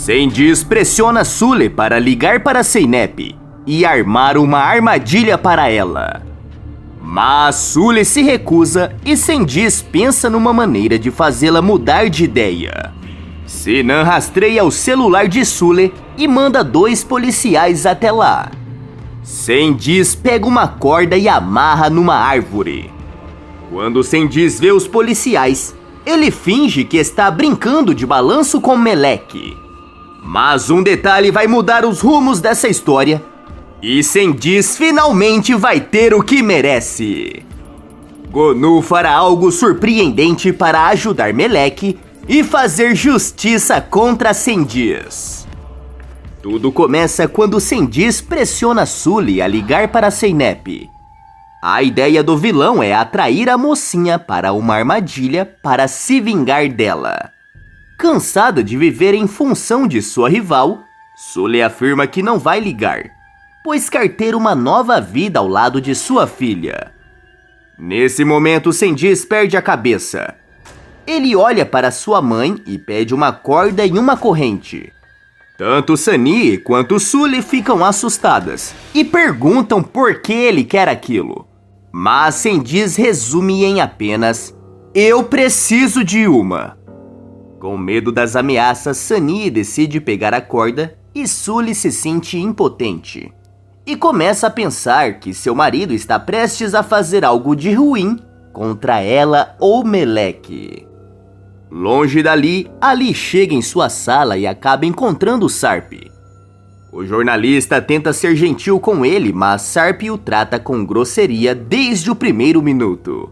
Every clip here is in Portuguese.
Sendiz pressiona Sully para ligar para Zeynep e armar uma armadilha para ela. Mas Sully se recusa e Sendiz pensa numa maneira de fazê-la mudar de ideia. Sinan rastreia o celular de Sully e manda 2 policiais até lá. Sendiz pega uma corda e amarra numa árvore. Quando Sendiz vê os policiais, ele finge que está brincando de balanço com Melek. Mas um detalhe vai mudar os rumos dessa história e Sendiz finalmente vai ter o que merece. Gonu fará algo surpreendente para ajudar Melek e fazer justiça contra Sendiz. Tudo começa quando Sendiz pressiona Sully a ligar para Zeynep. A ideia do vilão é atrair a mocinha para uma armadilha para se vingar dela. Cansada de viver em função de sua rival, Sully afirma que não vai ligar, pois quer ter uma nova vida ao lado de sua filha. Nesse momento, Sendiz perde a cabeça. Ele olha para sua mãe e pede uma corda e uma corrente. Tanto Sunny quanto Sully ficam assustadas e perguntam por que ele quer aquilo. Mas Sendiz resume em apenas: "Eu preciso de uma." Com medo das ameaças, Sunny decide pegar a corda e Sully se sente impotente. E começa a pensar que seu marido está prestes a fazer algo de ruim contra ela ou Melek. Longe dali, Ali chega em sua sala e acaba encontrando Sarp. O jornalista tenta ser gentil com ele, mas Sarp o trata com grosseria desde o primeiro minuto.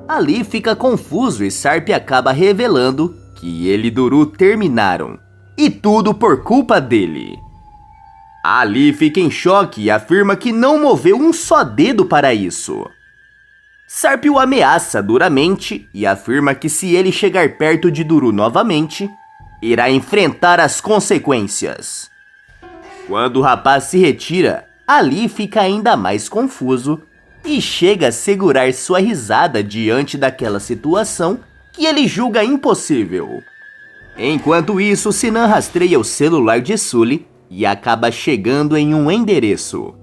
Ali fica confuso e Sarp acaba revelando que ele e Duru terminaram, e tudo por culpa dele. Ali fica em choque e afirma que não moveu um só dedo para isso. Sarp o ameaça duramente e afirma que se ele chegar perto de Duru novamente, irá enfrentar as consequências. Quando o rapaz se retira, Ali fica ainda mais confuso e chega a segurar sua risada diante daquela situação que ele julga impossível. Enquanto isso, Sinan rastreia o celular de Sully e acaba chegando em um endereço.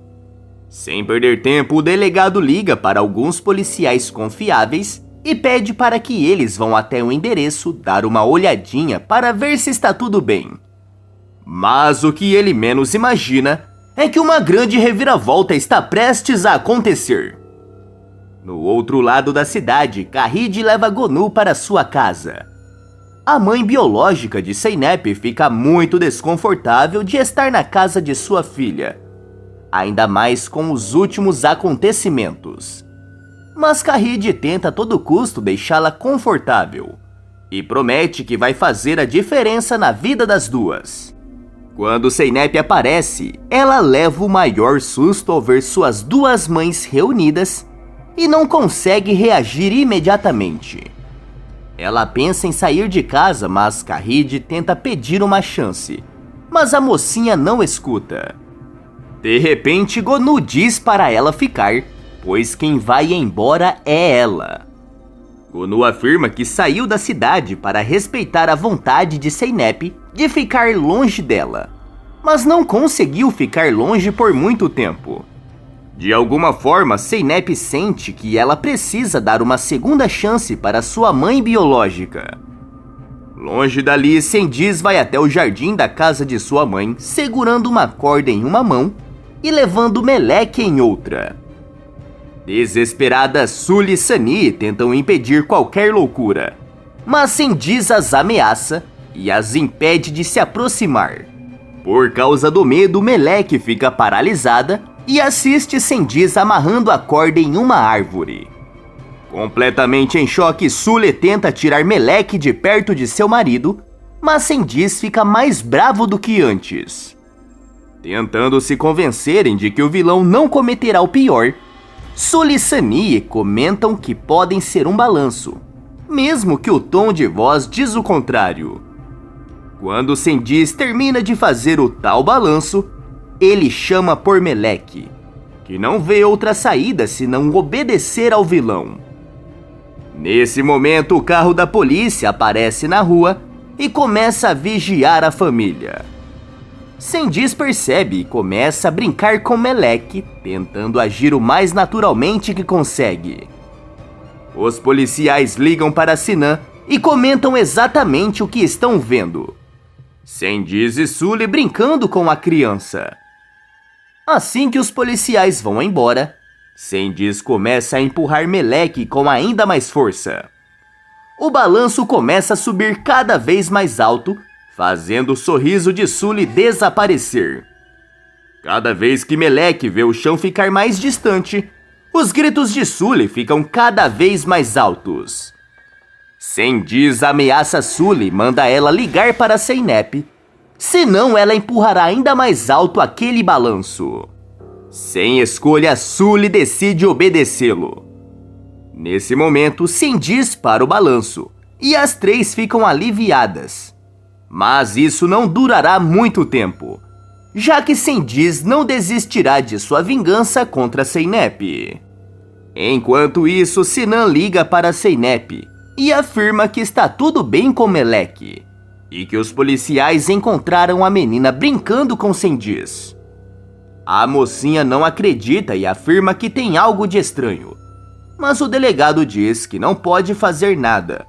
Sem perder tempo, o delegado liga para alguns policiais confiáveis e pede para que eles vão até o endereço dar uma olhadinha para ver se está tudo bem. Mas o que ele menos imagina é que uma grande reviravolta está prestes a acontecer. No outro lado da cidade, Kahid leva Gonu para sua casa. A mãe biológica de Zeynep fica muito desconfortável de estar na casa de sua filha, ainda mais com os últimos acontecimentos. Mas Kahid tenta a todo custo deixá-la confortável e promete que vai fazer a diferença na vida das duas. Quando Zeynep aparece, ela leva o maior susto ao ver suas duas mães reunidas e não consegue reagir imediatamente. Ela pensa em sair de casa, mas Kahid tenta pedir uma chance, mas a mocinha não escuta. De repente, Gonu diz para ela ficar, pois quem vai embora é ela. Gonu afirma que saiu da cidade para respeitar a vontade de Zeynep de ficar longe dela, mas não conseguiu ficar longe por muito tempo. De alguma forma, Zeynep sente que ela precisa dar uma segunda chance para sua mãe biológica. Longe dali, Sendiz vai até o jardim da casa de sua mãe, segurando uma corda em uma mão e levando Melek em outra. Desesperadas, Sully e Sunny tentam impedir qualquer loucura, mas Sendiz as ameaça e as impede de se aproximar. Por causa do medo, Melek fica paralisada e assiste Sendiz amarrando a corda em uma árvore. Completamente em choque, Sully tenta tirar Melek de perto de seu marido, mas Sendiz fica mais bravo do que antes. Tentando se convencerem de que o vilão não cometerá o pior, Sully e Sunny comentam que podem ser um balanço, mesmo que o tom de voz diz o contrário. Quando Sendiz termina de fazer o tal balanço, ele chama por Melek, que não vê outra saída senão obedecer ao vilão. Nesse momento, o carro da polícia aparece na rua e começa a vigiar a família. Sendiz percebe e começa a brincar com Meleque, tentando agir o mais naturalmente que consegue. Os policiais ligam para Sinan e comentam exatamente o que estão vendo. Sendiz e Sully brincando com a criança. Assim que os policiais vão embora, Sendiz começa a empurrar Meleque com ainda mais força. O balanço começa a subir cada vez mais alto, fazendo o sorriso de Sully desaparecer. Cada vez que Meleque vê o chão ficar mais distante, os gritos de Sully ficam cada vez mais altos. Sendiz ameaça Sully e manda ela ligar para Zeynep, senão ela empurrará ainda mais alto aquele balanço. Sem escolha, Sully decide obedecê-lo. Nesse momento, Sendiz para o balanço e as três ficam aliviadas. Mas isso não durará muito tempo, já que Sendiz não desistirá de sua vingança contra Zeynep. Enquanto isso, Sinan liga para Zeynep e afirma que está tudo bem com Meleque e que os policiais encontraram a menina brincando com Sendiz. A mocinha não acredita e afirma que tem algo de estranho, mas o delegado diz que não pode fazer nada,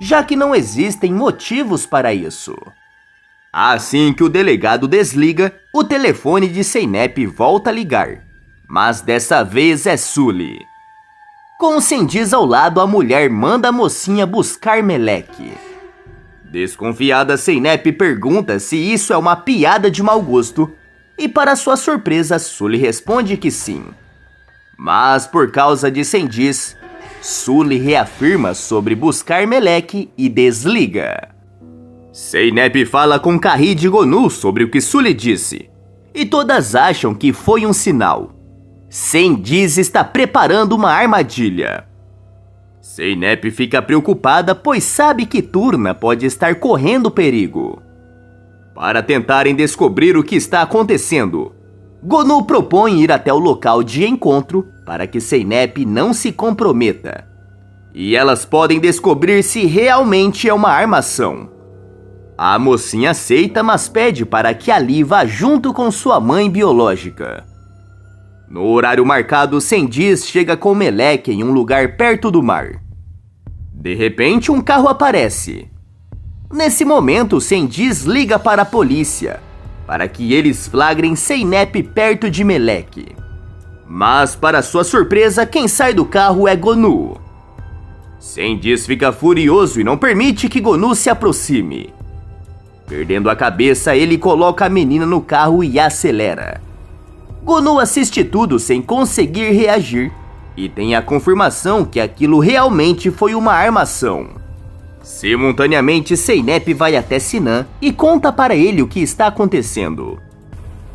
já que não existem motivos para isso. Assim que o delegado desliga, o telefone de Zeynep volta a ligar, mas dessa vez é Sully. Com Sendiz ao lado, a mulher manda a mocinha buscar Meleque. Desconfiada, Zeynep pergunta se isso é uma piada de mau gosto, e para sua surpresa, Sully responde que sim. Mas por causa de Sendiz, Sully reafirma sobre buscar Meleque e desliga. Zeynep fala com Kahid e Gonu sobre o que Sully disse, e todas acham que foi um sinal. Sendiz está preparando uma armadilha. Zeynep fica preocupada, pois sabe que Turna pode estar correndo perigo. Para tentarem descobrir o que está acontecendo, Gonu propõe ir até o local de encontro para que Zeynep não se comprometa. E elas podem descobrir se realmente é uma armação. A mocinha aceita, mas pede para que Ali vá junto com sua mãe biológica. No horário marcado, Sendiz chega com Meleque em um lugar perto do mar. De repente, um carro aparece. Nesse momento, Sendiz liga para a polícia, para que eles flagrem Zeynep perto de Meleque. Mas, para sua surpresa, quem sai do carro é Gonu. Sendiz fica furioso e não permite que Gonu se aproxime. Perdendo a cabeça, ele coloca a menina no carro e acelera. Gonu assiste tudo sem conseguir reagir e tem a confirmação que aquilo realmente foi uma armação. Simultaneamente, Zeynep vai até Sinan e conta para ele o que está acontecendo.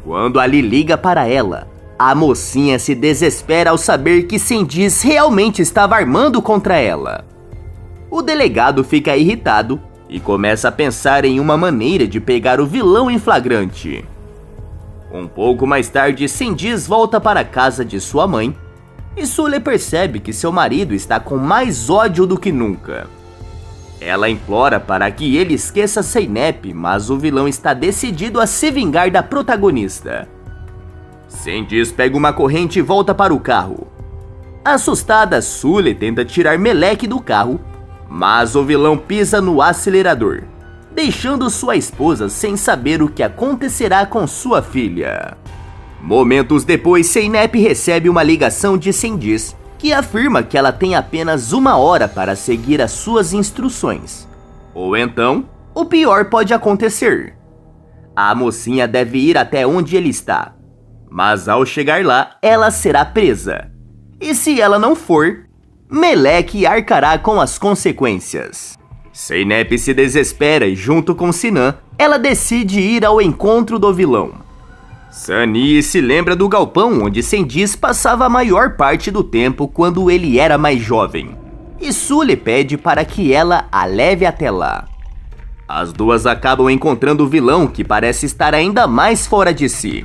Quando Ali liga para ela, a mocinha se desespera ao saber que Sendiz realmente estava armando contra ela. O delegado fica irritado e começa a pensar em uma maneira de pegar o vilão em flagrante. Um pouco mais tarde, Sendiz volta para a casa de sua mãe e Sully percebe que seu marido está com mais ódio do que nunca. Ela implora para que ele esqueça Zeynep, mas o vilão está decidido a se vingar da protagonista. Sendiz pega uma corrente e volta para o carro. Assustada, Sully tenta tirar Meleque do carro, mas o vilão pisa no acelerador, deixando sua esposa sem saber o que acontecerá com sua filha. Momentos depois, Zeynep recebe uma ligação de Sendiz, que afirma que ela tem apenas 1 hora para seguir as suas instruções. Ou então, o pior pode acontecer. A mocinha deve ir até onde ele está, mas ao chegar lá, ela será presa. E se ela não for, Meleque arcará com as consequências. Zeynep se desespera e, junto com Sinan, ela decide ir ao encontro do vilão. Sunny se lembra do galpão onde Sendiz passava a maior parte do tempo quando ele era mais jovem, e Sully pede para que ela a leve até lá. As duas acabam encontrando o vilão, que parece estar ainda mais fora de si.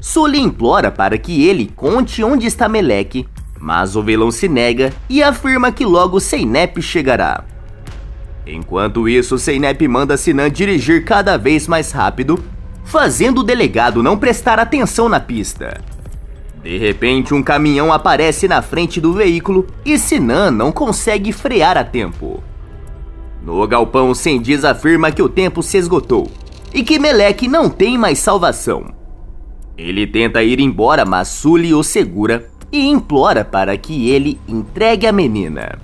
Sully implora para que ele conte onde está Meleque, mas o vilão se nega e afirma que logo Zeynep chegará. Enquanto isso, Zeynep manda Sinan dirigir cada vez mais rápido, fazendo o delegado não prestar atenção na pista. De repente, um caminhão aparece na frente do veículo e Sinan não consegue frear a tempo. No galpão, Cengiz afirma que o tempo se esgotou e que Melek não tem mais salvação. Ele tenta ir embora, mas Sully o segura e implora para que ele entregue a menina.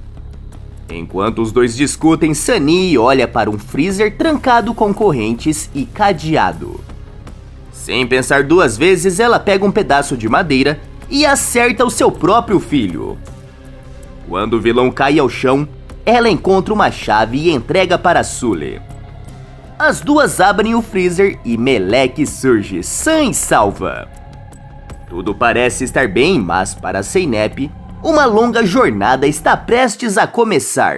Enquanto os dois discutem, Sunny olha para um freezer trancado com correntes e cadeado. Sem pensar duas vezes, ela pega um pedaço de madeira e acerta o seu próprio filho. Quando o vilão cai ao chão, ela encontra uma chave e entrega para Sully. As duas abrem o freezer e Melek surge, sã e salva. Tudo parece estar bem, mas para Zeynep, uma longa jornada está prestes a começar.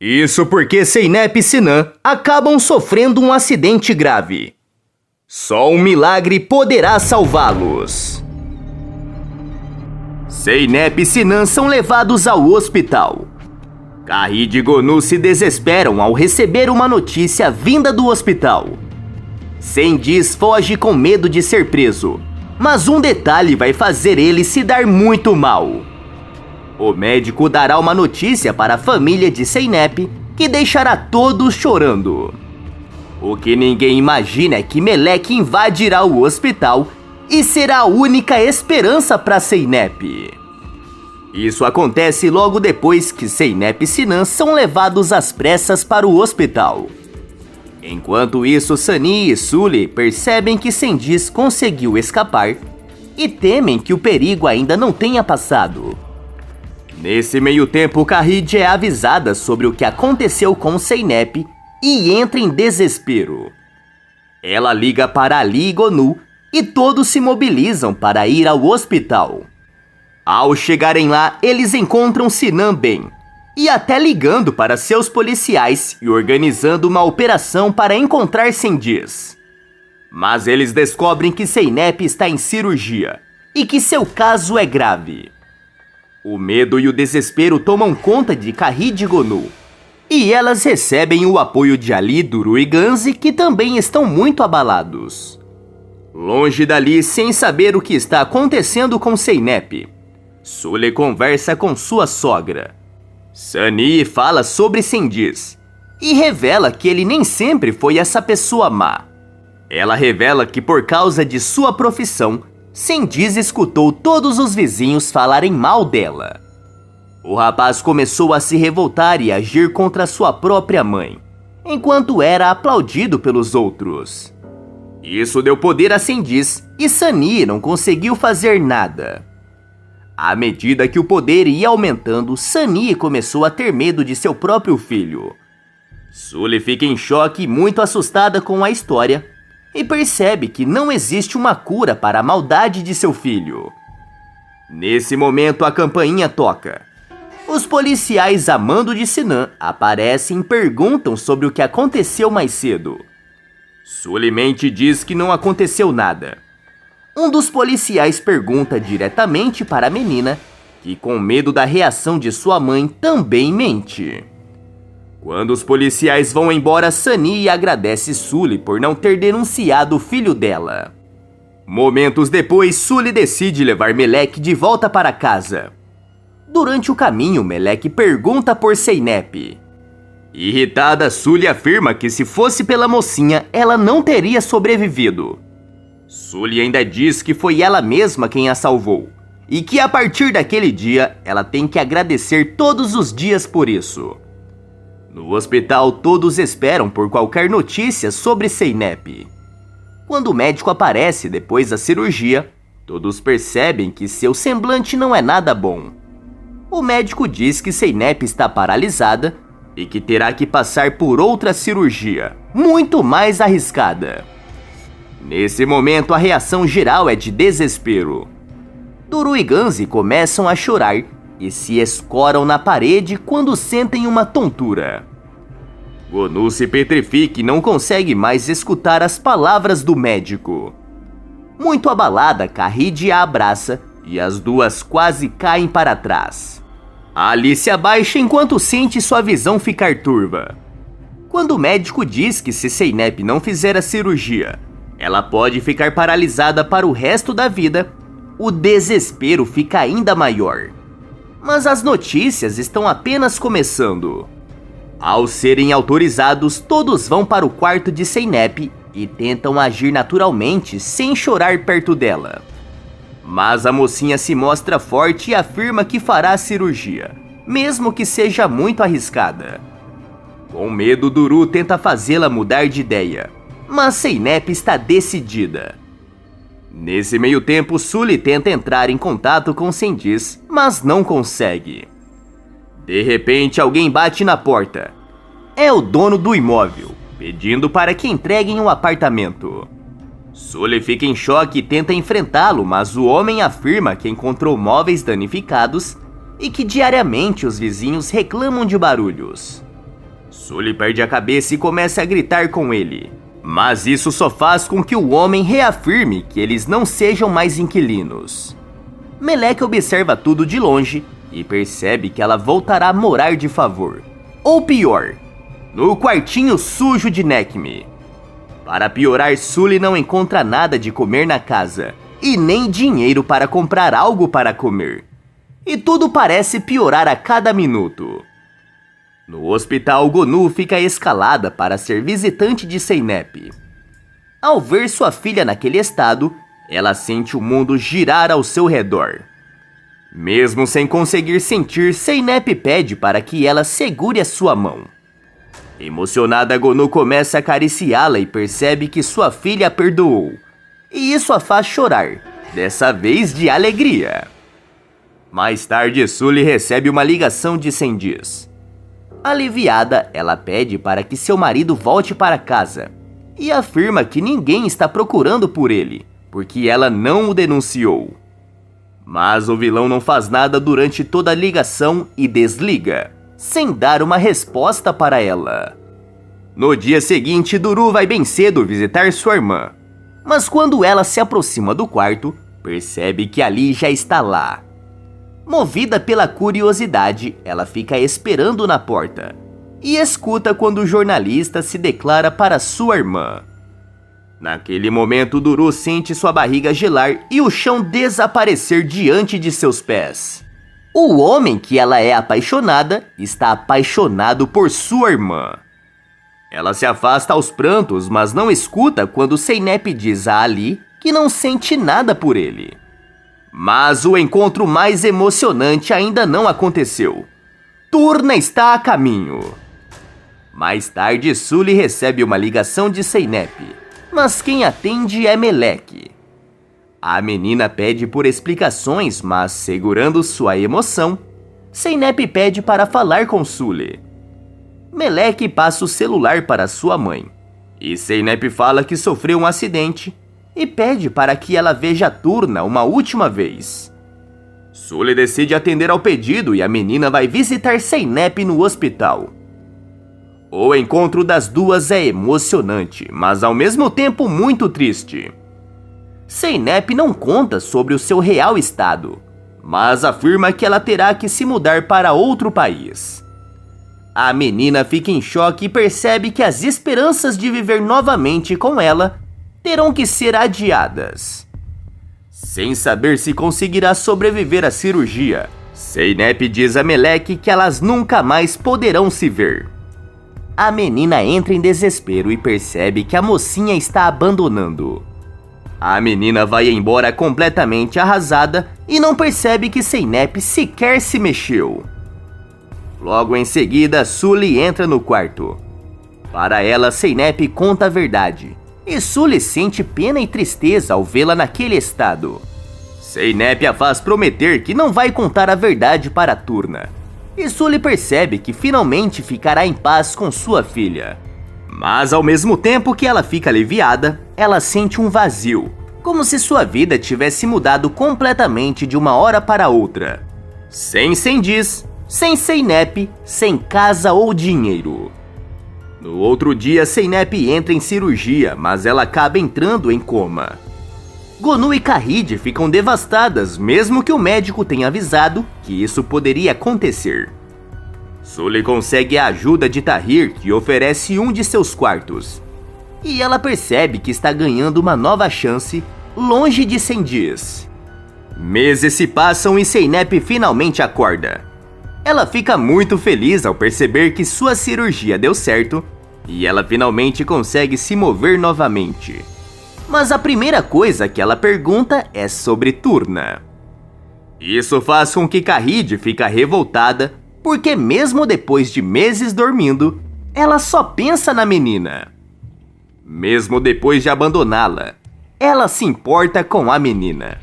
Isso porque Zeynep e Sinan acabam sofrendo um acidente grave. Só um milagre poderá salvá-los. Zeynep e Sinan são levados ao hospital. Kahid e Gonu se desesperam ao receber uma notícia vinda do hospital. Cengiz foge com medo de ser preso, mas um detalhe vai fazer ele se dar muito mal. O médico dará uma notícia para a família de Zeynep que deixará todos chorando. O que ninguém imagina é que Melek invadirá o hospital e será a única esperança para Zeynep. Isso acontece logo depois que Zeynep e Sinan são levados às pressas para o hospital. Enquanto isso, Sunny e Sully percebem que Cengiz conseguiu escapar e temem que o perigo ainda não tenha passado. Nesse meio tempo, Kahid é avisada sobre o que aconteceu com Zeynep e entra em desespero. Ela liga para Ali e Gonu e todos se mobilizam para ir ao hospital. Ao chegarem lá, eles encontram Sinan bem, e até ligando para seus policiais e organizando uma operação para encontrar Cengiz. Mas eles descobrem que Zeynep está em cirurgia e que seu caso é grave. O medo e o desespero tomam conta de Kahid e Gonu, e elas recebem o apoio de Ali, Duru e Ganzi, que também estão muito abalados. Longe dali, sem saber o que está acontecendo com Zeynep, Sully conversa com sua sogra. Sunny fala sobre Cengiz e revela que ele nem sempre foi essa pessoa má. Ela revela que por causa de sua profissão, Cengiz escutou todos os vizinhos falarem mal dela. O rapaz começou a se revoltar e agir contra sua própria mãe, enquanto era aplaudido pelos outros. Isso deu poder a Cengiz e Sunny não conseguiu fazer nada. À medida que o poder ia aumentando, Sunny começou a ter medo de seu próprio filho. Sully fica em choque e muito assustada com a história e percebe que não existe uma cura para a maldade de seu filho. Nesse momento, a campainha toca. Os policiais a mando de Sinan aparecem e perguntam sobre o que aconteceu mais cedo. Sully mente e diz que não aconteceu nada. Um dos policiais pergunta diretamente para a menina, que com medo da reação de sua mãe também mente. Quando os policiais vão embora, Sunny agradece Sully por não ter denunciado o filho dela. Momentos depois, Sully decide levar Melek de volta para casa. Durante o caminho, Melek pergunta por Zeynep. Irritada, Sully afirma que se fosse pela mocinha, ela não teria sobrevivido. Sully ainda diz que foi ela mesma quem a salvou, e que a partir daquele dia, ela tem que agradecer todos os dias por isso. No hospital, todos esperam por qualquer notícia sobre Zeynep. Quando o médico aparece depois da cirurgia, todos percebem que seu semblante não é nada bom. O médico diz que Zeynep está paralisada e que terá que passar por outra cirurgia, muito mais arriscada. Nesse momento, a reação geral é de desespero. Duru e Ganzi começam a chorar e se escoram na parede quando sentem uma tontura. Gonu se petrifica e não consegue mais escutar as palavras do médico. Muito abalada, Kahid a abraça e as duas quase caem para trás. Ali se abaixa enquanto sente sua visão ficar turva. Quando o médico diz que se Zeynep não fizer a cirurgia, ela pode ficar paralisada para o resto da vida, o desespero fica ainda maior. Mas as notícias estão apenas começando. Ao serem autorizados, todos vão para o quarto de Zeynep e tentam agir naturalmente sem chorar perto dela. Mas a mocinha se mostra forte e afirma que fará a cirurgia, mesmo que seja muito arriscada. Com medo, Duru tenta fazê-la mudar de ideia, mas Zeynep está decidida. Nesse meio tempo, Sully tenta entrar em contato com Cengiz, mas não consegue. De repente, alguém bate na porta. É o dono do imóvel, pedindo para que entreguem o apartamento. Sully fica em choque e tenta enfrentá-lo, mas o homem afirma que encontrou móveis danificados e que diariamente os vizinhos reclamam de barulhos. Sully perde a cabeça e começa a gritar com ele, mas isso só faz com que o homem reafirme que eles não sejam mais inquilinos. Melek observa tudo de longe e percebe que ela voltará a morar de favor, ou pior, no quartinho sujo de Nekme. Para piorar, Sully não encontra nada de comer na casa e nem dinheiro para comprar algo para comer. E tudo parece piorar a cada minuto. No hospital, Gonu fica escalada para ser visitante de Zeynep. Ao ver sua filha naquele estado, ela sente o mundo girar ao seu redor. Mesmo sem conseguir sentir, Zeynep pede para que ela segure a sua mão. Emocionada, Gonu começa a acariciá-la e percebe que sua filha a perdoou. E isso a faz chorar, dessa vez de alegria. Mais tarde, Sully recebe uma ligação de Cengiz. Aliviada, ela pede para que seu marido volte para casa e afirma que ninguém está procurando por ele, porque ela não o denunciou. Mas o vilão não faz nada durante toda a ligação e desliga, sem dar uma resposta para ela. No dia seguinte, Duru vai bem cedo visitar sua irmã, mas quando ela se aproxima do quarto, percebe que Ali já está lá. Movida pela curiosidade, ela fica esperando na porta e escuta quando o jornalista se declara para sua irmã. Naquele momento, Duru sente sua barriga gelar e o chão desaparecer diante de seus pés. O homem que ela é apaixonada está apaixonado por sua irmã. Ela se afasta aos prantos, mas não escuta quando Zeynep diz a Ali que não sente nada por ele. Mas o encontro mais emocionante ainda não aconteceu. Turna está a caminho. Mais tarde, Sully recebe uma ligação de Zeynep, mas quem atende é Melek. A menina pede por explicações, mas segurando sua emoção, Zeynep pede para falar com Sully. Melek passa o celular para sua mãe, e Zeynep fala que sofreu um acidente e pede para que ela veja Turna uma última vez. Sully decide atender ao pedido e a menina vai visitar Zeynep no hospital. O encontro das duas é emocionante, mas ao mesmo tempo muito triste. Zeynep não conta sobre o seu real estado, mas afirma que ela terá que se mudar para outro país. A menina fica em choque e percebe que as esperanças de viver novamente com ela terão que ser adiadas. Sem saber se conseguirá sobreviver à cirurgia, Zeynep diz a Melek que elas nunca mais poderão se ver. A menina entra em desespero e percebe que a mocinha está abandonando. A menina vai embora completamente arrasada e não percebe que Zeynep sequer se mexeu. Logo em seguida, Sully entra no quarto. Para ela, Zeynep conta a verdade, e Sully sente pena e tristeza ao vê-la naquele estado. Zeynep a faz prometer que não vai contar a verdade para Turna, e Sully percebe que finalmente ficará em paz com sua filha. Mas ao mesmo tempo que ela fica aliviada, ela sente um vazio, como se sua vida tivesse mudado completamente de uma hora para outra. Sem Cengiz, sem Zeynep, sem casa ou dinheiro. No outro dia, Zeynep entra em cirurgia, mas ela acaba entrando em coma. Gonu e Kahide ficam devastadas, mesmo que o médico tenha avisado que isso poderia acontecer. Sully consegue a ajuda de Tahir, que oferece um de seus quartos. E ela percebe que está ganhando uma nova chance, longe de Sendiz. Meses se passam e Zeynep finalmente acorda. Ela fica muito feliz ao perceber que sua cirurgia deu certo e ela finalmente consegue se mover novamente. Mas a primeira coisa que ela pergunta é sobre Turna. Isso faz com que Kahide fique revoltada, porque mesmo depois de meses dormindo, ela só pensa na menina. Mesmo depois de abandoná-la, ela se importa com a menina.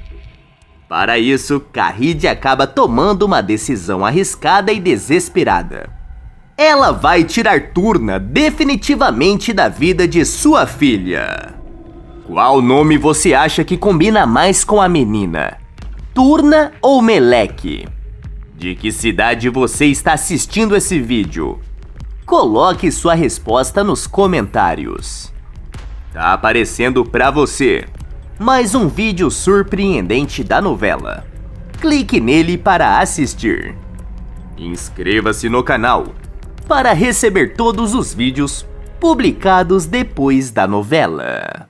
Para isso, Kahide acaba tomando uma decisão arriscada e desesperada. Ela vai tirar Turna definitivamente da vida de sua filha. Qual nome você acha que combina mais com a menina? Turna ou Meleque? De que cidade você está assistindo esse vídeo? Coloque sua resposta nos comentários. Tá aparecendo pra você mais um vídeo surpreendente da novela. Clique nele para assistir. Inscreva-se no canal para receber todos os vídeos publicados depois da novela.